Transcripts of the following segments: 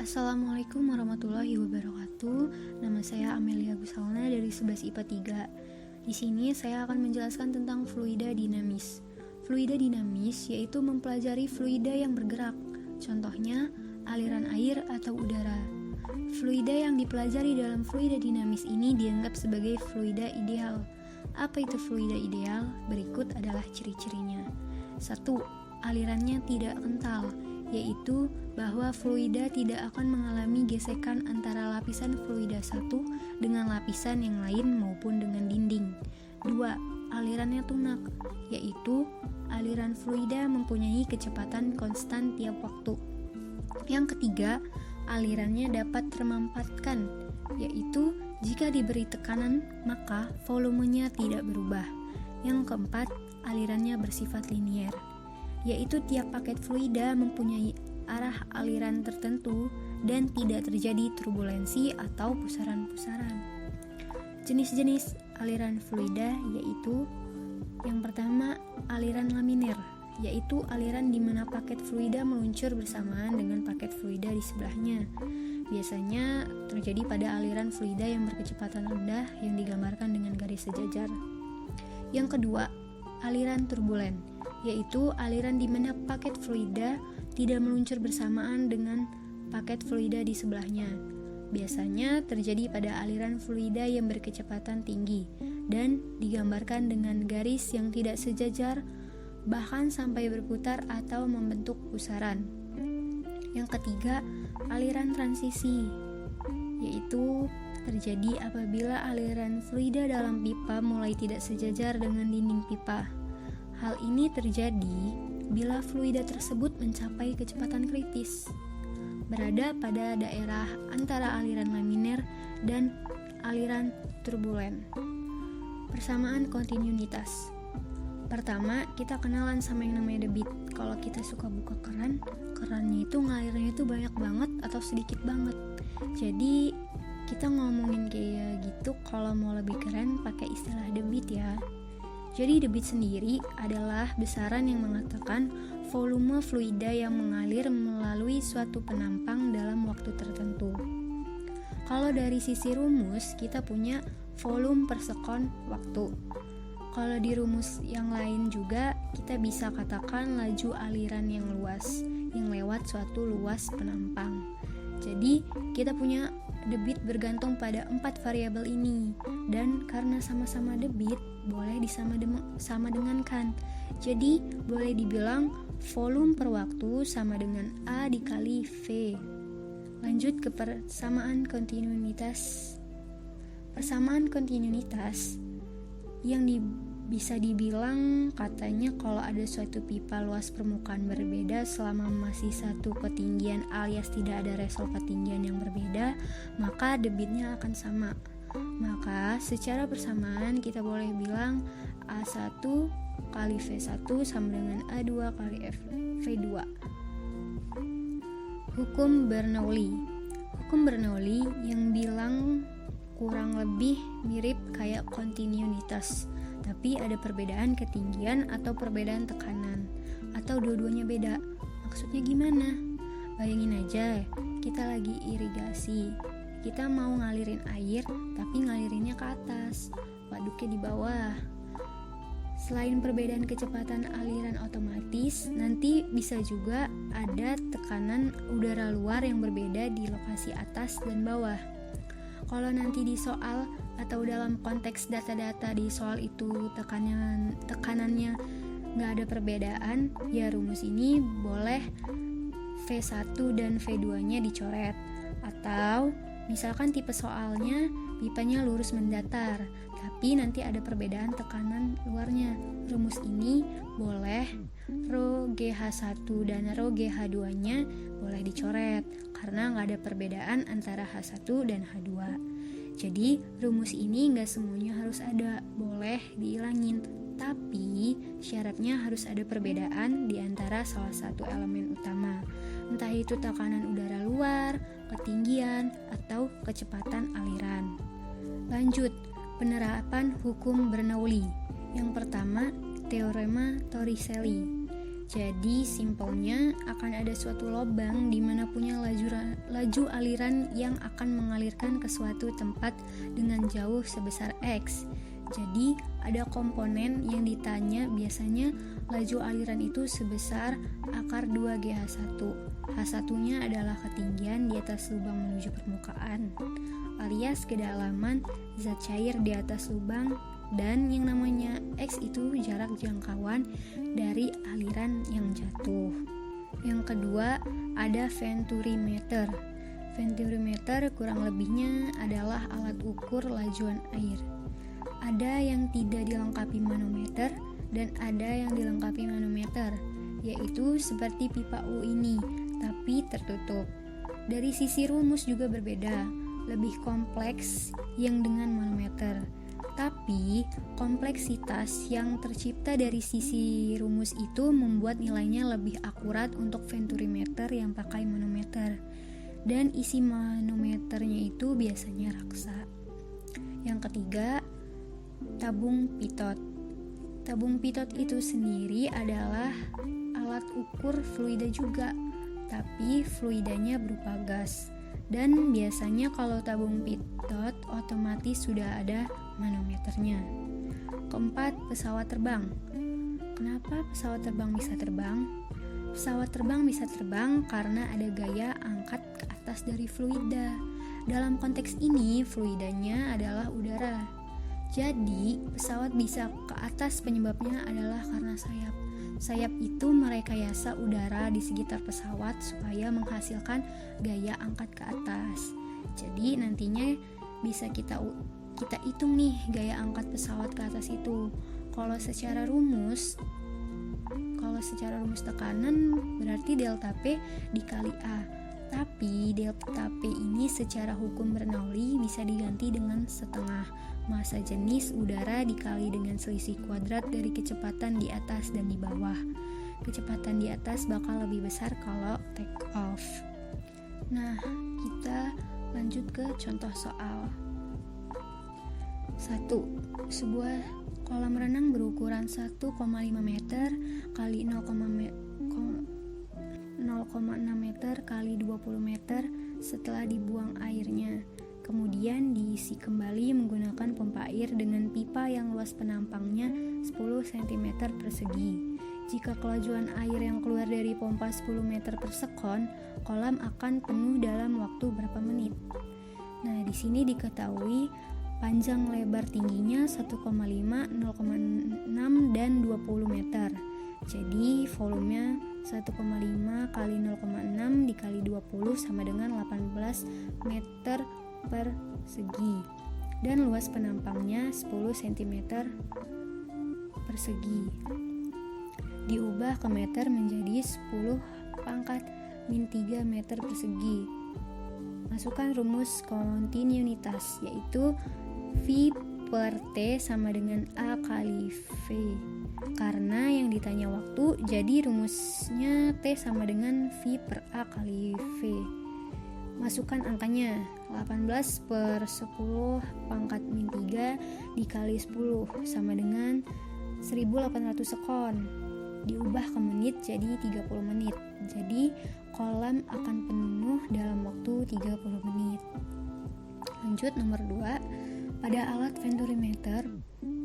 Assalamualaikum warahmatullahi wabarakatuh. Nama saya Amelia Gusalna dari 11 IPA 3. Di sini saya akan menjelaskan tentang fluida dinamis. Fluida dinamis yaitu mempelajari fluida yang bergerak. Contohnya, aliran air atau udara. Fluida yang dipelajari dalam fluida dinamis ini dianggap sebagai fluida ideal. Apa itu fluida ideal? Berikut adalah ciri-cirinya. 1. Alirannya tidak kental, yaitu bahwa fluida tidak akan mengalami gesekan antara lapisan fluida satu dengan lapisan yang lain maupun dengan dinding. 2. Alirannya tunak, yaitu aliran fluida mempunyai kecepatan konstan tiap waktu. Yang ketiga, alirannya dapat termampatkan, yaitu jika diberi tekanan maka volumenya tidak berubah. Yang keempat, alirannya bersifat linier, yaitu tiap paket fluida mempunyai arah aliran tertentu dan tidak terjadi turbulensi atau pusaran-pusaran. Jenis-jenis aliran fluida yaitu yang pertama, aliran laminer, yaitu aliran di mana paket fluida meluncur bersamaan dengan paket fluida di sebelahnya. Biasanya terjadi pada aliran fluida yang berkecepatan rendah yang digambarkan dengan garis sejajar. Yang kedua, aliran turbulen, yaitu aliran di mana paket fluida tidak meluncur bersamaan dengan paket fluida di sebelahnya. Biasanya terjadi pada aliran fluida yang berkecepatan tinggi dan digambarkan dengan garis yang tidak sejajar, bahkan sampai berputar atau membentuk pusaran. Yang ketiga, aliran transisi, yaitu terjadi apabila aliran fluida dalam pipa mulai tidak sejajar dengan dinding pipa. Hal ini terjadi bila fluida tersebut mencapai kecepatan kritis, berada pada daerah antara aliran laminer dan aliran turbulen. Persamaan kontinuitas. Pertama, kita kenalan sama yang namanya debit. Kalau kita suka buka kerannya itu ngalirnya itu banyak banget atau sedikit banget. Jadi kita ngomongin kayak gitu kalau mau lebih keren pakai istilah debit ya. Jadi debit sendiri adalah besaran yang mengatakan volume fluida yang mengalir melalui suatu penampang dalam waktu tertentu. Kalau dari sisi rumus, kita punya volume per sekon waktu. Kalau di rumus yang lain juga, kita bisa katakan laju aliran yang luas, yang lewat suatu luas penampang. Jadi, kita punya debit bergantung pada 4 variabel ini, dan karena sama-sama debit boleh sama dengankan. Jadi boleh dibilang volume per waktu sama dengan A dikali V. Lanjut ke persamaan kontinuitas. Persamaan kontinuitas yang bisa dibilang katanya kalau ada suatu pipa luas permukaan berbeda selama masih satu ketinggian alias tidak ada resol ketinggian yang berbeda, maka debitnya akan sama. Maka secara persamaan kita boleh bilang A1 kali V1 sama dengan A2 kali V2. Hukum Bernoulli. Hukum Bernoulli yang bilang kurang lebih mirip kayak kontinuitas, tapi ada perbedaan ketinggian atau perbedaan tekanan, atau dua-duanya beda. Maksudnya gimana? Bayangin aja, kita lagi irigasi. Kita mau ngalirin air, tapi ngalirinnya ke atas, waduknya di bawah. Selain perbedaan kecepatan aliran otomatis, nanti bisa juga ada tekanan udara luar yang berbeda di lokasi atas dan bawah. Kalau nanti di soal atau dalam konteks data-data di soal itu tekanannya nggak ada perbedaan, ya rumus ini boleh V1 dan V2-nya dicoret. Atau misalkan tipe soalnya pipanya lurus mendatar, tapi nanti ada perbedaan tekanan luarnya. Rumus ini boleh rho GH1 dan rho GH2-nya boleh dicoret karena nggak ada perbedaan antara H1 dan H2. Jadi rumus ini nggak semuanya harus ada, boleh dihilangin. Tapi syaratnya harus ada perbedaan di antara salah satu elemen utama, entah itu tekanan udara luar, ketinggian, atau kecepatan aliran. Lanjut, penerapan hukum Bernoulli. Yang pertama, teorema Torricelli. Jadi simpelnya akan ada suatu lubang di mana punya laju aliran yang akan mengalirkan ke suatu tempat dengan jauh sebesar X. Jadi ada komponen yang ditanya, biasanya laju aliran itu sebesar akar 2GH1. H1-nya adalah ketinggian di atas lubang menuju permukaan, alias kedalaman zat cair di atas lubang, dan yang namanya X itu jarak jangkauan dari aliran yang jatuh. Yang kedua ada venturimeter. Venturimeter kurang lebihnya adalah alat ukur lajuan air. Ada yang tidak dilengkapi manometer dan ada yang dilengkapi manometer, yaitu seperti pipa U ini, tapi tertutup. Dari sisi rumus juga berbeda, lebih kompleks yang dengan manometer. Tapi kompleksitas yang tercipta dari sisi rumus itu membuat nilainya lebih akurat untuk venturimeter yang pakai manometer. Dan isi manometernya itu biasanya raksa. Yang ketiga, tabung pitot. Tabung pitot itu sendiri adalah alat ukur fluida juga, tapi fluidanya berupa gas. Dan biasanya kalau tabung pitot otomatis sudah ada manometernya. Keempat, pesawat terbang. Kenapa pesawat terbang bisa terbang? Pesawat terbang bisa terbang karena ada gaya angkat ke atas dari fluida. Dalam konteks ini, fluidanya adalah udara. Jadi, pesawat bisa ke atas penyebabnya adalah karena sayap. Sayap itu merekayasa udara di sekitar pesawat supaya menghasilkan gaya angkat ke atas. Jadi nantinya bisa kita hitung nih gaya angkat pesawat ke atas itu. Kalau secara rumus tekanan berarti delta P dikali A. Tapi delta P ini secara hukum Bernoulli bisa diganti dengan setengah massa jenis udara dikali dengan selisih kuadrat dari kecepatan di atas dan di bawah. Kecepatan di atas bakal lebih besar kalau take off. Nah, kita lanjut ke contoh soal. 1. Sebuah kolam renang berukuran 1,5 meter kali 0,6 meter kali 20 meter setelah dibuang airnya. Kemudian diisi kembali menggunakan pompa air dengan pipa yang luas penampangnya 10 cm persegi. Jika kelajuan air yang keluar dari pompa 10 meter per sekon, kolam akan penuh dalam waktu berapa menit? Nah, di sini diketahui panjang lebar tingginya 1,5, 0,6, dan 20 meter. Jadi volumenya 1,5 kali 0,6 dikali 20 sama dengan 18 meter persegi, dan luas penampangnya 10 cm persegi. Diubah ke meter menjadi 10 pangkat min 3 meter persegi. Masukkan rumus kontinuitas, yaitu V per T sama dengan A kali V. Karena yang ditanya waktu, jadi rumusnya T sama dengan V per A kali V. Masukkan angkanya, 18 per 10 pangkat min 3 dikali 10 sama dengan 1800 sekon. Diubah ke menit jadi 30 menit. Jadi kolam akan penuh dalam waktu 30 menit. Lanjut nomor 2. Pada alat venturimeter,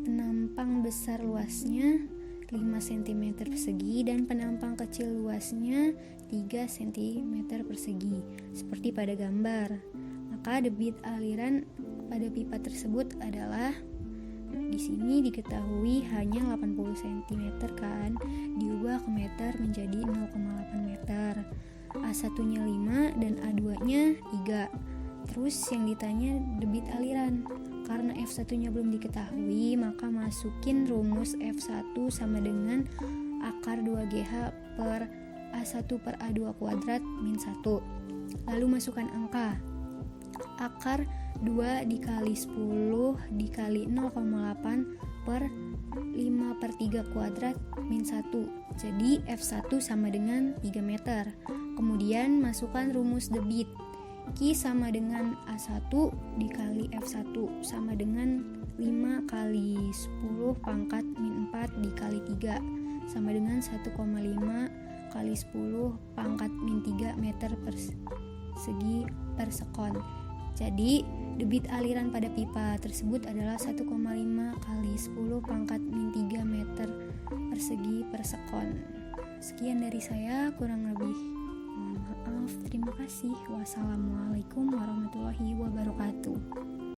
penampang besar luasnya 5 cm persegi dan penampang kecil luasnya 3 cm persegi, seperti pada gambar. Maka debit aliran pada pipa tersebut adalah, di sini diketahui hanya 80 cm kan, diubah ke meter menjadi 0,8 meter. A1-nya 5 dan A2-nya 3. Terus yang ditanya debit aliran. Karena F1-nya belum diketahui, maka masukin rumus F1 sama dengan akar 2GH per A1 per A2 kuadrat min 1. Lalu masukkan angka. Akar 2 dikali 10 dikali 0,8 per 5 per 3 kuadrat min 1. Jadi F1 sama dengan 3 meter. Kemudian masukkan rumus debit. Q sama dengan A1 dikali F1 sama dengan 5 kali 10 pangkat min 4 dikali 3 sama dengan 1,5 kali 10 pangkat min 3 meter persegi per sekon. Jadi, debit aliran pada pipa tersebut adalah 1,5 kali 10 pangkat min 3 meter persegi per sekon. Sekian dari saya, kurang lebih mohon maaf. Terima kasih. Wassalamualaikum warahmatullahi wabarakatuh.